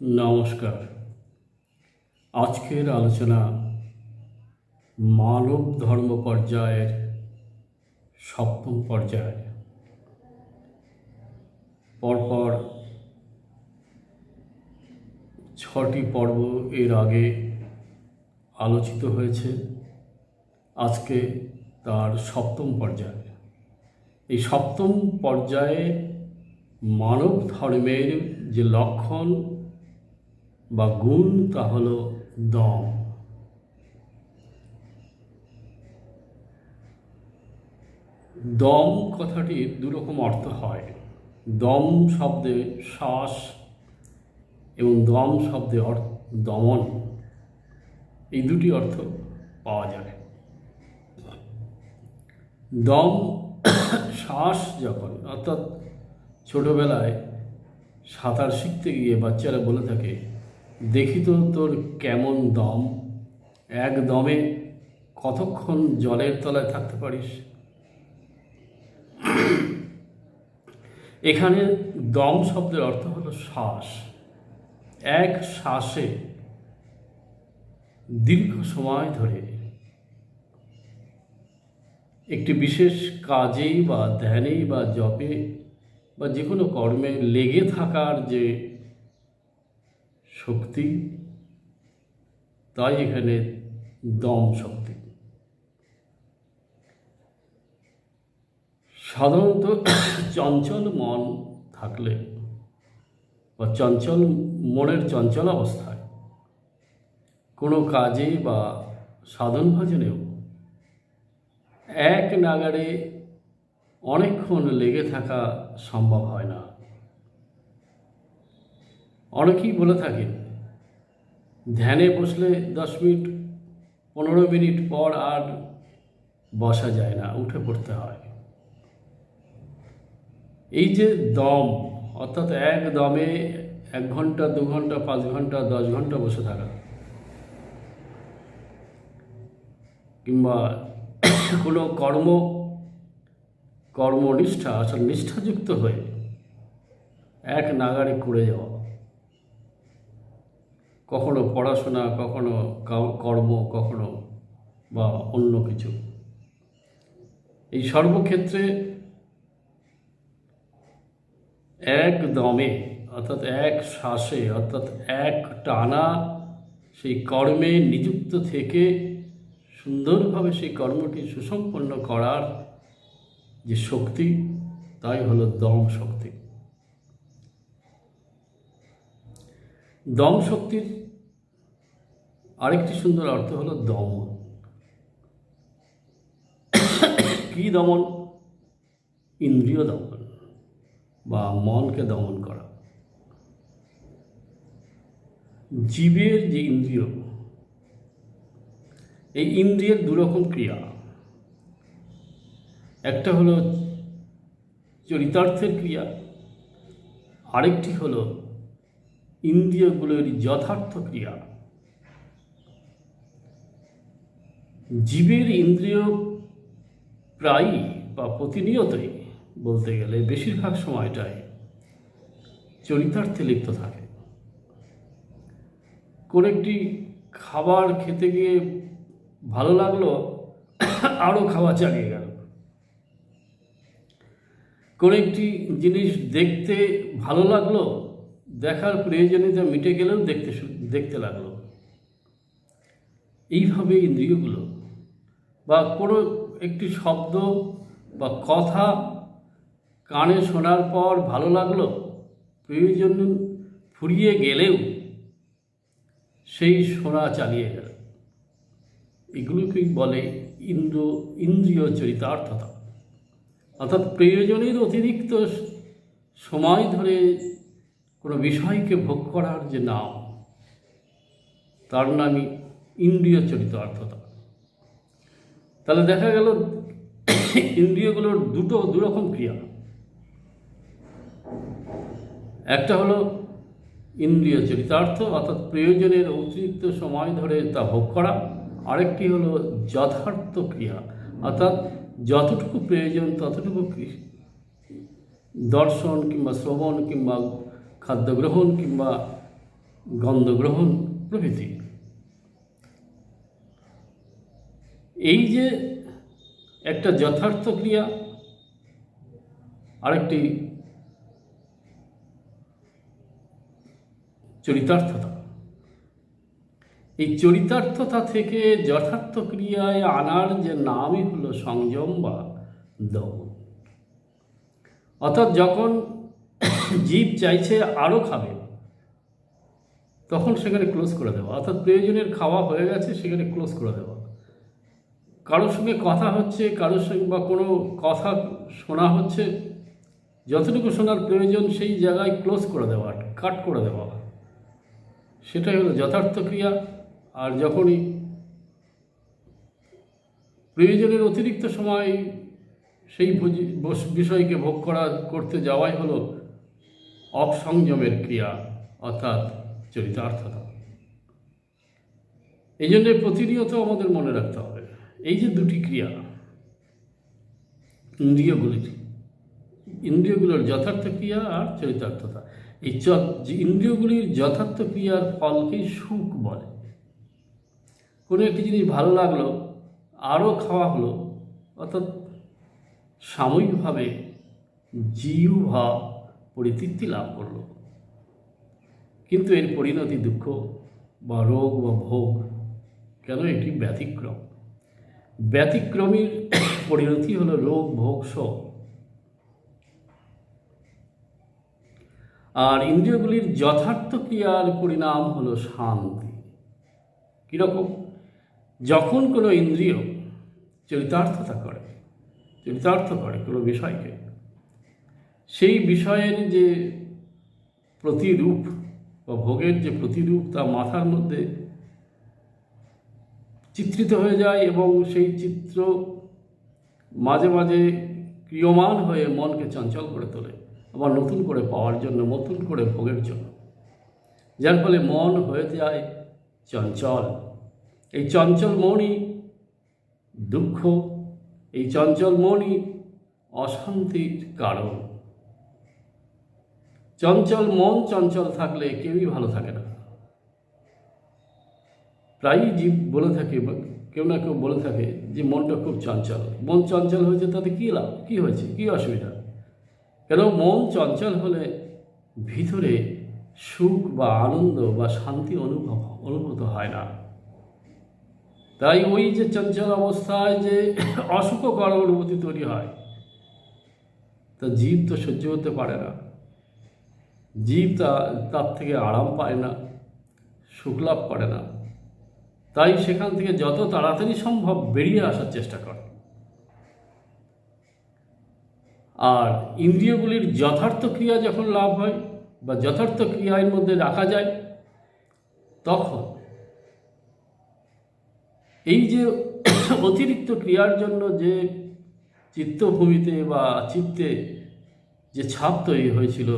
নমস্কার। আজকের আলোচনা মানব ধর্ম পর্যায়ের সপ্তম পর্যায়। পরপর 6টি পর্ব এর আগে আলোচিত হয়েছে। আজকে তার সপ্তম পর্যায়। এই সপ্তম পর্যায়ে মানব ধর্মের যে লক্ষণ বা গুণ তা হল দম। দম কথাটির দুরকম অর্থ হয়। দম শব্দে শ্বাস এবং দম শব্দে দমন, এই দুটি অর্থ পাওয়া যায়। দম শ্বাস যখন, অর্থাৎ ছোটোবেলায় সাঁতার শিখতে গিয়ে বাচ্চারা বলে থাকে, দেখি তো তোর কেমন দম, এক দমে কতক্ষণ জলের তলায় থাকতে পারিস। এখানে দম শব্দের অর্থ হলো শ্বাস। এক শ্বাসে দীর্ঘ সময় ধরে একটি বিশেষ কাজেই বা ধ্যানেই বা জপে বা যে কোনো কর্মে লেগে থাকার যে শক্তি, তাই এখানে দম শক্তি। সাধারণত চঞ্চল মন থাকলে বা মনের চঞ্চল অবস্থায় কোনো কাজে বা সাধন ভজনেও এক নাগাড়ে অনেকক্ষণ লেগে থাকা সম্ভব হয় না। অনেকেই বলে থাকেন, ধ্যানে বসলে 10 মিনিট 15 মিনিট পর আর বসা যায় না, উঠে পড়তে হয়। এই যে দম, অর্থাৎ এক দমে 1 ঘন্টা 2 ঘন্টা 5 ঘন্টা 10 ঘন্টা বসে থাকা, কিংবা কোনো কর্মনিষ্ঠা অর্থাৎ নিষ্ঠাযুক্ত হয়ে এক নাগাড়ে করে যাওয়া, কখনো পড়াশোনা, কখনো কর্ম, কখনো বা অন্য কিছু, এই সর্বক্ষেত্রে এক দমে অর্থাৎ এক শ্বাসে অর্থাৎ এক টানা সেই কর্মে নিযুক্ত থেকে সুন্দরভাবে সেই কর্মটি সুসম্পন্ন করার যে শক্তি, তাই হলো দম শক্তি। দম শক্তির আরেকটি সুন্দর অর্থ হলো দমন। কি দমন? ইন্দ্রিয় দমন বা মনকে দমন করা। জীবের যে ইন্দ্রিয়, এই ইন্দ্রিয়ের দুরকম ক্রিয়া। একটা হলো চরিতার্থের ক্রিয়া, আরেকটি হলো ইন্দ্রিয়গুলোর যথার্থ ক্রিয়া। জীবের ইন্দ্রিয় প্রায়ই বা প্রতিনিয়তই বলতে গেলে বেশিরভাগ সময়টাই চরিতার্থে লিপ্ত থাকে। কোন একটি খাবার খেতে গিয়ে ভালো লাগলো, আরও খাওয়া চালিয়ে গেল। কোন একটি জিনিস দেখতে ভালো লাগলো, দেখার প্রয়োজনীয়তা মিটে গেলেও দেখতে লাগলো। এইভাবে ইন্দ্রিয়গুলো, বা কোনো একটি শব্দ বা কথা কানে শোনার পর ভালো লাগলো, প্রয়োজন ফুরিয়ে গেলেও সেই শোনা চালিয়ে গেল। এগুলোকেই বলে ইন্দ্রিয় চরিতার্থতা। অর্থাৎ প্রয়োজনের অতিরিক্ত সময় ধরে কোনো বিষয়কে ভোগ করার যে নাম, তার নামই ইন্দ্রিয় চরিতার্থতা। তাহলে দেখা গেল ইন্দ্রিয়গুলোর দুরকম ক্রিয়া। একটা হলো ইন্দ্রিয় চরিতার্থ, অর্থাৎ প্রয়োজনের অতিরিক্ত সময় ধরে তা ভোগ করা। আরেকটি হলো যথার্থ ক্রিয়া, অর্থাৎ যতটুকু প্রয়োজন ততটুকু দর্শন কিংবা শ্রবণ কিংবা খাদ্য গ্রহণ কিংবা গন্ধগ্রহণ প্রভৃতি। এই যে একটা যথার্থ ক্রিয়া, আরেকটি চরিতার্থতা। এই চরিতার্থতা থেকে যথার্থ ক্রিয়ায় আনার যে নামই হলো সংযম বা দমন। অর্থাৎ যখন জীব চাইছে আরও খাবে, তখন সেখানে ক্লোজ করে দেওয়া, অর্থাৎ প্রয়োজনের খাওয়া হয়ে গেছে সেখানে ক্লোজ করে দেওয়া। কারোর সঙ্গে কথা হচ্ছে, কারোর সঙ্গে বা কোনো কথা শোনা হচ্ছে, যতটুকু শোনার প্রয়োজন সেই জায়গায় ক্লোজ করে দেওয়া, কাট করে দেওয়া, সেটাই হলো যথার্থ ক্রিয়া। আর যখনই প্রয়োজনের অতিরিক্ত সময় সেই বিষয়কে ভোগ করতে যাওয়াই হলো অপসংযমের ক্রিয়া, অর্থাৎ চরিতার্থতা। এই জন্য প্রতিনিয়ত আমাদের মনে রাখতে হবে এই যে দুটি ক্রিয়া, ইন্দ্রিয়গুলোর যথার্থ ক্রিয়া আর চরিতার্থতা। এই ইন্দ্রিয়গুলির যথার্থ ক্রিয়ার ফলকেই সুখ বলে। কোনো একটি জিনিস ভালো লাগলো, আরও খাওয়া হলো, অর্থাৎ সাময়িকভাবে জিহ্বা পরিতৃপ্তি লাভ করল, কিন্তু এর পরিণতি দুঃখ বা রোগ বা ভোগ। কেন? এটি ব্যতিক্রম। ব্যতিক্রমীর পরিণতি হলো রোগ, ভোগ, শোক। আর ইন্দ্রিয়গুলির যথার্থ ক্রিয়ার পরিণাম হলো শান্তি। কীরকম? যখন কোনো ইন্দ্রিয় চরিতার্থতা করে, চরিতার্থ করে কোনো বিষয়কে, সেই বিষয়ের যে প্রতিরূপ বা ভোগের যে প্রতিরূপ তা মাথার মধ্যে চিত্রিত হয়ে যায়, এবং সেই চিত্র মাঝে মাঝে ক্রিয়মান হয়ে মনকে চঞ্চল করে তোলে, আবার নতুন করে পাওয়ার জন্য, নতুন করে ভোগের জন্য, যার ফলে মন হয়ে যায় চঞ্চল। এই চঞ্চল মনই দুঃখ, এই চঞ্চল মনই অশান্তির কারণ। চঞ্চল মন চঞ্চল থাকলে কেউই ভালো থাকে না। প্রায়ই জীব বলে থাকে, কেউ না কেউ বলে থাকে যে মনটা খুব চঞ্চল। মন চঞ্চল হয়েছে তাতে কী লাভ, কী হয়েছে, কী অসুবিধা? কেন? মন চঞ্চল হলে ভিতরে সুখ বা আনন্দ বা শান্তি অনুভূত হয় না। তাই ওই যে চঞ্চল অবস্থায় যে অসুখকর অনুভূতি তৈরি হয়, তা জীব তো সহ্য করতে পারে না। জীব তার থেকে আরাম পায় না, সুখ লাভ করে না। তাই সেখান থেকে যত তাড়াতাড়ি সম্ভব বেরিয়ে আসার চেষ্টা করে। আর ইন্দ্রিয়গুলির যথার্থ ক্রিয়া যখন লাভ হয় বা যথার্থ ক্রিয়ার মধ্যে রাখা যায়, তখন এই যে অতিরিক্ত ক্রিয়ার জন্য যে চিত্তভূমিতে বা চিত্তে যে ছাপ তৈরি হয়েছিল,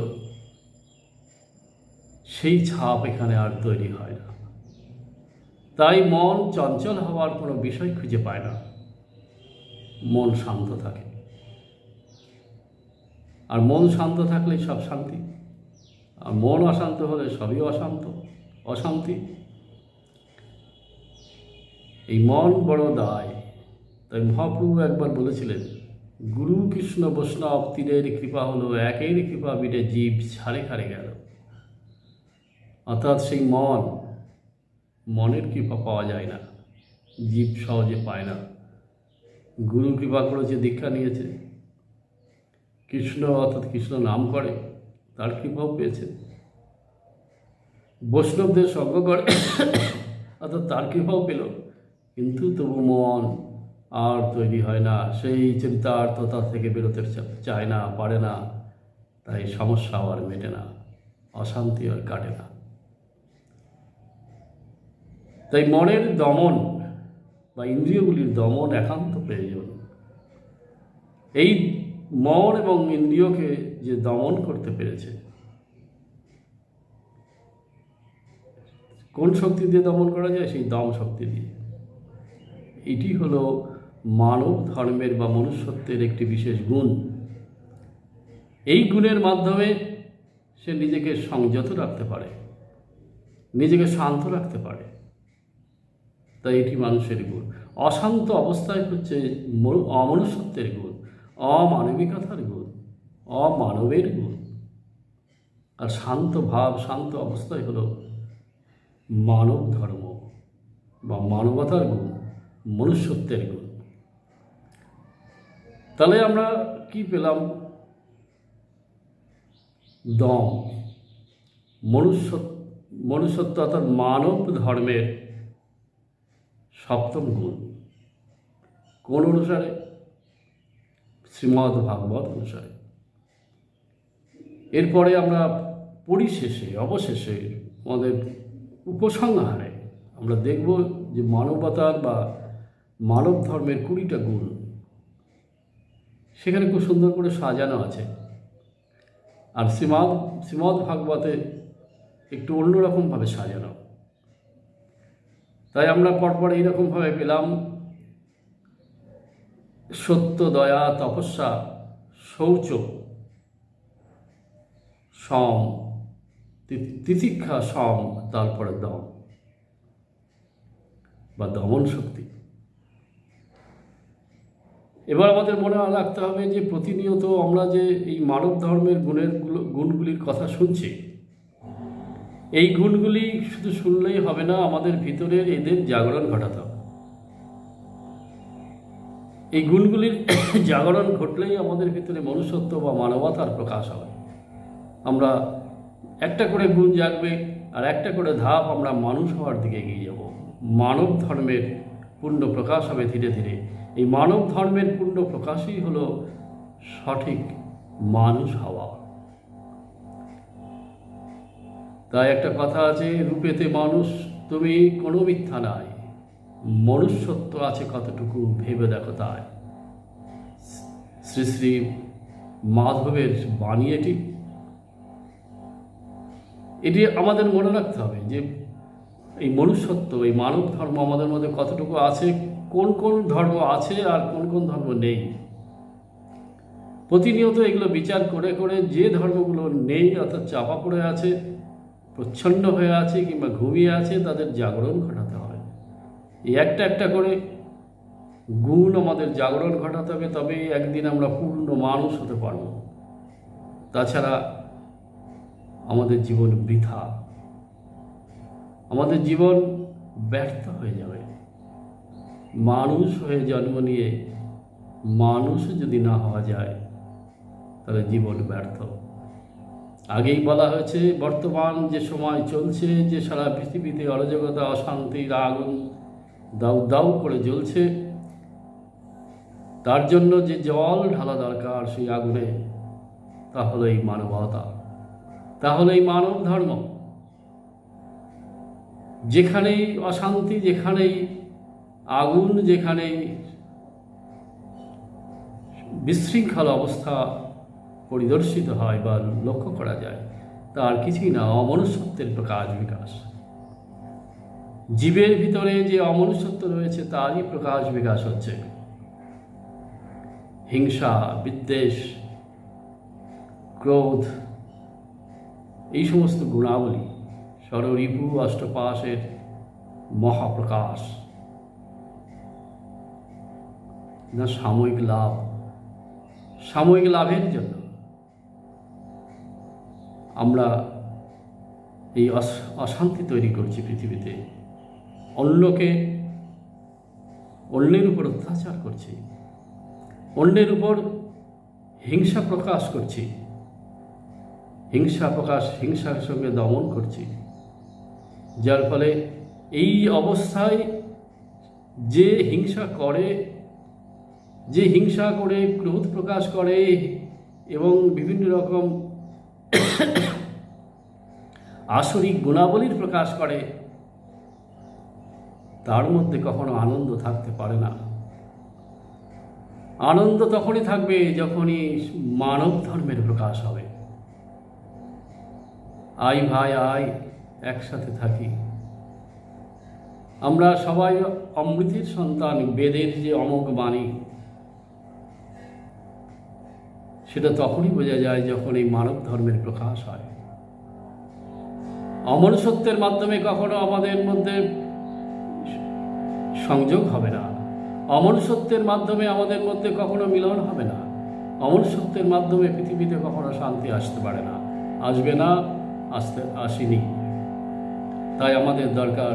সেই ছাপ এখানে আর তৈরি হয় না। তাই মন চঞ্চল হওয়ার কোনো বিষয় খুঁজে পায় না, মন শান্ত থাকে। আর মন শান্ত থাকলেই সব শান্তি, আর মন অশান্ত হলে সবই অশান্তি। এই মন বড় দায়। তাই মহাপ্রভু একবার বলেছিলেন, গুরু কৃষ্ণ বৈষ্ণব তীরের কৃপা হলো, একের কৃপা বিটে জীব ছাড়ে খারে গেল। অর্থাৎ সেই মনের কৃপা পাওয়া যায় না, জীব সহজে পায় না। গুরু কৃপা করেছে, দীক্ষা নিয়েছে, কৃষ্ণ অর্থাৎ কৃষ্ণ নাম করে, তার কৃপাও পেয়েছে। বৈষ্ণবদের সঙ্গ করে, অর্থাৎ তার কৃপাও পেল, কিন্তু তবু মন আর তৈরি হয় না, সেই চরিতার্থতা থেকে বেরোতে চায় না, পারে না। তাই সমস্যা আর মেটে না, অশান্তি আর কাটে না। তাই মনের দমন বা ইন্দ্রিয়গুলির দমন একান্ত প্রয়োজন। এই মন এবং ইন্দ্রিয়কে যে দমন করতে পেরেছে, কোন শক্তি দিয়ে দমন করা যায়? সেই দম শক্তি দিয়ে। এটি হলো মানব ধর্মের বা মনুষ্যত্বের একটি বিশেষ গুণ। এই গুণের মাধ্যমে সে নিজেকে সংযত রাখতে পারে, নিজেকে শান্ত রাখতে পারে, তাই এটি মানুষের গুণ। অশান্ত অবস্থায় হচ্ছে অমনুষ্যত্বের গুণ, অমানবিকতার গুণ, অমানবের গুণ। আর শান্ত ভাব, শান্ত অবস্থায় হলো মানব ধর্ম বা মানবতার গুণ, মনুষ্যত্বের গুণ। তাহলে আমরা কি পেলাম? দম, মনুষ্যত্ব অর্থাৎ মানব ধর্মের সপ্তম গুণ। কোন অনুসারে? শ্রীমদ্ ভাগবত অনুসারে। এরপরে আমরা অবশেষে আমাদের উপসংহারে আমরা দেখব যে মানবতার বা মানব ধর্মের 20টা গুণ সেখানে খুব সুন্দর করে সাজানো আছে। আর শ্রীমদ্ ভাগবতে একটু অন্যরকমভাবে সাজানো। তাই আমরা পরপর এইরকমভাবে পেলাম: সত্য, দয়া, তপস্যা, শৌচ, সম, তিতিক্ষা, সম, তারপরে দম বা দমন শক্তি। এবার আমাদের মনে রাখতে হবে যে প্রতিনিয়ত আমরা যে এই মানব ধর্মের গুণগুলির কথা শুনছি, এই গুণগুলি শুধু শুনলেই হবে না, আমাদের ভিতরের এদের জাগরণ ঘটাতে হবে। এই গুণগুলির জাগরণ ঘটলেই আমাদের ভিতরে মনুষ্যত্ব বা মানবতার প্রকাশ হবে। আমরা একটা করে গুণ জাগবে, আর একটা করে ধাপ আমরা মানুষ হওয়ার দিকে এগিয়ে যাব। মানব ধর্মের পূর্ণ প্রকাশ হবে ধীরে ধীরে। এই মানব ধর্মের পূর্ণ প্রকাশই হলো সঠিক মানুষ হওয়া। তাই একটা কথা আছে, রূপেতে মানুষ তুমি কোনো মিথ্যা নাই, মনুষ্যত্ব আছে কতটুকু ভেবে দেখো তাই। শ্রী শ্রী মাধবের বাণী এটি আমাদের মনে রাখতে হবে যে এই মনুষ্যত্ব, এই মানব ধর্ম আমাদের মধ্যে কতটুকু আছে, কোন কোন ধর্ম আছে আর কোন কোন ধর্ম নেই। প্রতিনিয়ত এগুলো বিচার করে করে যে ধর্মগুলো নেই অর্থাৎ চাপা পড়ে আছে, প্রচ্ছন্ন হয়ে আছে কিংবা ঘুমিয়ে আছে, তাদের জাগরণ ঘটাতে হবে। এই একটা একটা করে গুণ আমাদের জাগরণ ঘটাতে হবে, তবে একদিন আমরা পূর্ণ মানুষ হতে পারব। তাছাড়া আমাদের জীবন বৃথা, আমাদের জীবন ব্যর্থ হয়ে যাবে। মানুষ হয়ে জন্ম নিয়ে মানুষ যদি না হওয়া যায় তাহলে জীবন ব্যর্থ। আগেই বলা হয়েছে, বর্তমান যে সময় চলছে, যে সারা পৃথিবীতে অরাজকতা, অশান্তির আগুন দাউ দাউ করে জ্বলছে, তার জন্য যে জল ঢালা দরকার সেই আগুনে, তা হলো এই মানবতা, তা হলো এই মানব ধর্ম। যেখানেই অশান্তি, যেখানেই আগুন, যেখানেই বিশৃঙ্খল অবস্থা পরিদর্শিত হয় বা লক্ষ্য করা যায়, তার কিছুই না অমনুষ্যত্বের প্রকাশ বিকাশ। জীবের ভিতরে যে অমনুষ্যত্ব রয়েছে তারই প্রকাশ বিকাশ হচ্ছে। হিংসা, বিদ্বেষ, ক্রোধ, এই সমস্ত গুণাবলী ষড়রিপু অষ্টপাশের মহাপ্রকাশ। না সাময়িক লাভের জন্য আমরা এই অশান্তি তৈরি করছি পৃথিবীতে, অন্যের উপর অত্যাচার করছি, অন্যের উপর হিংসা প্রকাশ করছি, হিংসার সঙ্গে দমন করছি, যার ফলে এই অবস্থায় যে হিংসা করে ক্রোধ প্রকাশ করে এবং বিভিন্ন রকম আসরিক গুণাবলীর প্রকাশ করে, তার মধ্যে কখনো আনন্দ থাকতে পারে না। আনন্দ তখনই থাকবে যখনই মানব ধর্মের প্রকাশ হবে। আয় ভাই আয়, একসাথে থাকি। আমরা সবাই অমৃতের সন্তান। বেদের যে অমোঘ বাণী, সেটা তখনই বোঝা যায় যখন এই মানব ধর্মের প্রকাশ হয়। অমনুষ্যত্বের মাধ্যমে কখনো আমাদের মধ্যে সংযোগ হবে না, অমনুষ্যত্বের মাধ্যমে আমাদের মধ্যে কখনো মিলন হবে না, অমনুষ্যত্বের মাধ্যমে পৃথিবীতে কখনো শান্তি আসতে পারে না, আসবে না, আসেনি। তাই আমাদের দরকার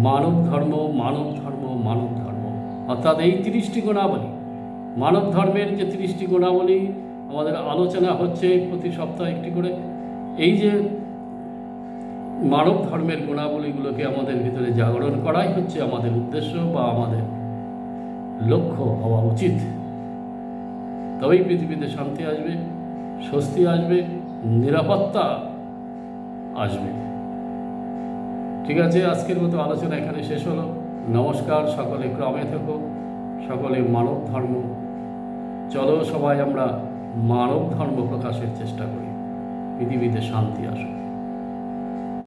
মানব ধর্ম, মানব ধর্ম, মানব ধর্ম, অর্থাৎ এই 30টি গুণাবলী, মানব ধর্মের যে 30টি গুণাবলী আমাদের আলোচনা হচ্ছে প্রতি সপ্তাহে একটি করে। এই যে মানব ধর্মের গুণাবলীগুলোকে আমাদের ভিতরে জাগরণ করাই হচ্ছে আমাদের উদ্দেশ্য বা আমাদের লক্ষ্য হওয়া উচিত। তবেই পৃথিবীতে শান্তি আসবে, স্বস্তি আসবে, নিরাপত্তা আসবে। ঠিক আছে, আজকের মতো আলোচনা এখানে শেষ হলো। নমস্কার, সকলে ক্রমে থেকো, সকলে মানব ধর্ম, চলো সবাই আমরা মানব ধর্ম প্রকাশের চেষ্টা করি, পৃথিবীতে শান্তি আসুক।